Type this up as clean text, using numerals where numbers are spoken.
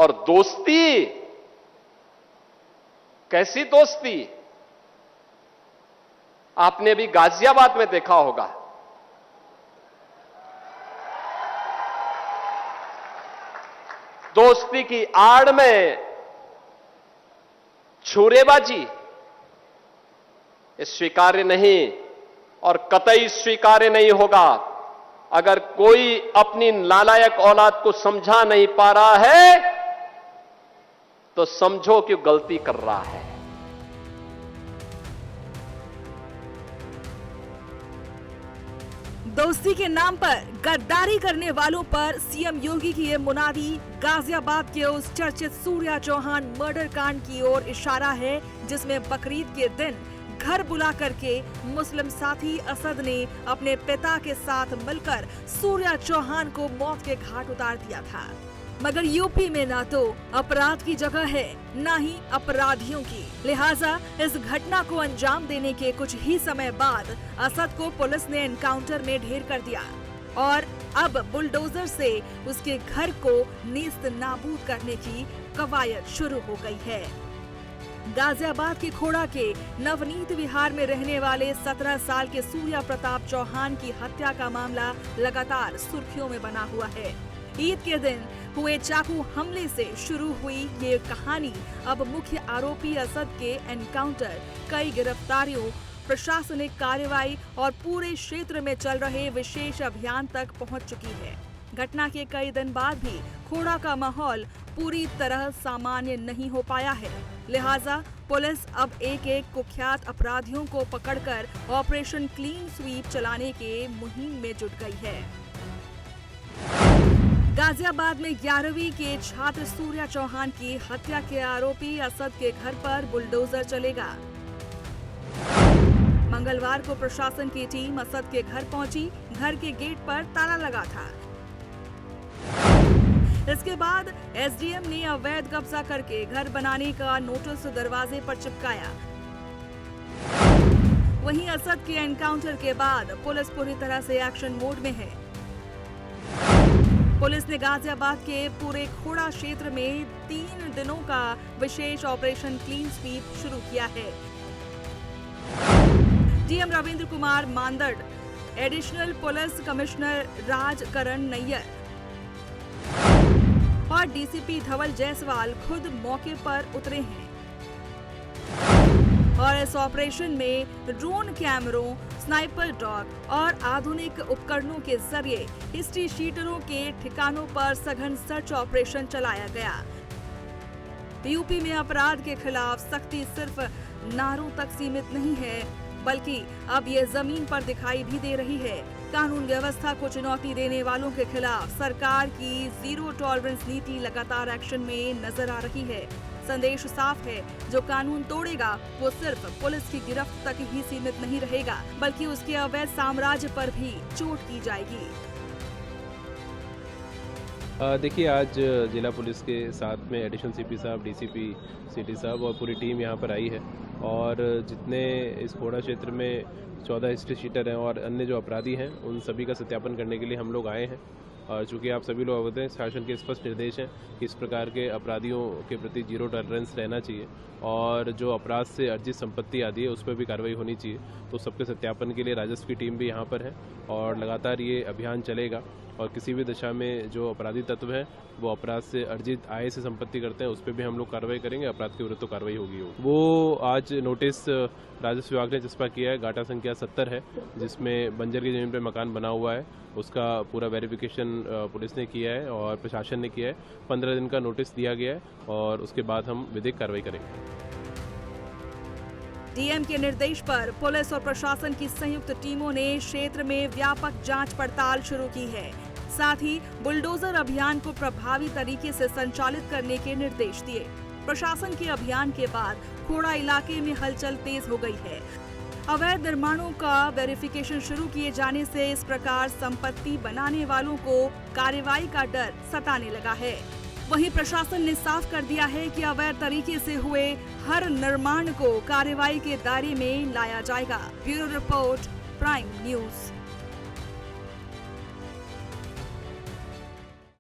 और दोस्ती, कैसी दोस्ती? आपने भी गाजियाबाद में देखा होगा। दोस्ती की आड़ में छुरेबाजी, ये स्वीकार्य नहीं और कतई स्वीकार्य नहीं होगा। अगर कोई अपनी नालायक औलाद को समझा नहीं पा रहा है तो समझो कि गलती कर रहा है। दोस्ती के नाम पर गद्दारी करने वालों पर सीएम योगी की ये मुनादी गाजियाबाद के उस चर्चित सूर्या चौहान मर्डर कांड की ओर इशारा है, जिसमें बकरीद के दिन घर बुला करके मुस्लिम साथी असद ने अपने पिता के साथ मिलकर सूर्या चौहान को मौत के घाट उतार दिया था। मगर यूपी में ना तो अपराध की जगह है, ना ही अपराधियों की। लिहाजा इस घटना को अंजाम देने के कुछ ही समय बाद असद को पुलिस ने एनकाउंटर में ढेर कर दिया और अब बुलडोजर से उसके घर को नेस्त नाबूद करने की कवायद शुरू हो गई है। गाजियाबाद के खोड़ा के नवनीत विहार में रहने वाले 17 साल के सूर्या प्रताप चौहान की हत्या का मामला लगातार सुर्खियों में बना हुआ है। ईद के दिन हुए चाकू हमले से शुरू हुई ये कहानी अब मुख्य आरोपी असद के एनकाउंटर, कई गिरफ्तारियों, प्रशासनिक कार्रवाई और पूरे क्षेत्र में चल रहे विशेष अभियान तक पहुंच चुकी है। घटना के कई दिन बाद भी खोड़ा का माहौल पूरी तरह सामान्य नहीं हो पाया है। लिहाजा पुलिस अब एक एक कुख्यात अपराधियों को पकड़कर ऑपरेशन क्लीन स्वीप चलाने के मुहिम में जुट गई है। गाजियाबाद में 11वीं के छात्र सूर्या चौहान की हत्या के आरोपी असद के घर पर बुलडोजर चलेगा। मंगलवार को प्रशासन की टीम असद के घर पहुंची। घर के गेट पर ताला लगा था। इसके बाद एसडीएम ने अवैध कब्जा करके घर बनाने का नोटिस दरवाजे पर चिपकाया। वहीं असद के एनकाउंटर के बाद पुलिस पूरी तरह से एक्शन मोड में है। पुलिस ने गाजियाबाद के पूरे खोड़ा क्षेत्र में 3 दिनों का विशेष ऑपरेशन क्लीन स्वीप शुरू किया है। DM Ravindra Kumar Mandad, additional police commissioner Rajkaran Nayyar और डीसीपी धवल जायसवाल खुद मौके पर उतरे हैं और इस ऑपरेशन में ड्रोन कैमरों, स्नाइपर डॉग और आधुनिक उपकरणों के जरिए हिस्ट्री शीटरों के ठिकानों पर सघन सर्च ऑपरेशन चलाया गया। यूपी में अपराध के खिलाफ सख्ती सिर्फ नारों तक सीमित नहीं है, बल्कि अब ये जमीन पर दिखाई भी दे रही है। कानून व्यवस्था को चुनौती देने वालों के खिलाफ सरकार की जीरो टॉलरेंस नीति लगातार एक्शन में नजर आ रही है। संदेश साफ है, जो कानून तोड़ेगा वो सिर्फ पुलिस की गिरफ्त तक ही सीमित नहीं रहेगा, बल्कि उसके अवैध साम्राज्य पर भी चोट की जाएगी। देखिए, आज जिला पुलिस के साथ में एडिशनल सीपी साहब, डीसीपी सिटी साहब और पूरी टीम यहाँ पर आई है और जितने इस खोड़ा क्षेत्र में 14 हिस्ट्री शीटर हैं और अन्य जो अपराधी हैं उन सभी का सत्यापन करने के लिए हम लोग आए हैं। और चूँकि आप सभी लोग अवगत हैं, शासन के स्पष्ट निर्देश हैं कि इस प्रकार के अपराधियों के प्रति जीरो टॉलरेंस रहना चाहिए और जो अपराध से अर्जित संपत्ति आदि है उस पर भी कार्रवाई होनी चाहिए। तो सबके सत्यापन के लिए राजस्व की टीम भी यहाँ पर है और लगातार ये अभियान चलेगा और किसी भी दिशा में जो अपराधी तत्व हैं वो अपराध से अर्जित आय से संपत्ति करते हैं उस पर भी हम लोग कार्रवाई करेंगे। अपराध के विरुद्ध तो कार्रवाई होगी। वो आज नोटिस राजस्व विभाग ने चस्पा किया है, गाटा संख्या 70 है, जिसमें बंजर की जमीन पर मकान बना हुआ है। उसका पूरा वेरिफिकेशन पुलिस ने किया है और प्रशासन ने किया है। 15 दिन का नोटिस दिया गया है और उसके बाद हम विधिक कार्रवाई करेंगे। डीएम के निर्देश पर पुलिस और प्रशासन की संयुक्त टीमों ने क्षेत्र में व्यापक जांच पड़ताल शुरू की है। साथ ही बुलडोजर अभियान को प्रभावी तरीके से संचालित करने के निर्देश दिए। प्रशासन के अभियान के बाद खोड़ा इलाके में हलचल तेज हो गई है। अवैध निर्माणों का वेरिफिकेशन शुरू किए जाने से इस प्रकार संपत्ति बनाने वालों को कार्रवाई का डर सताने लगा है। वहीं प्रशासन ने साफ कर दिया है कि अवैध तरीके से हुए हर निर्माण को कार्रवाई के दायरे में लाया जाएगा। Bureau report, prime news.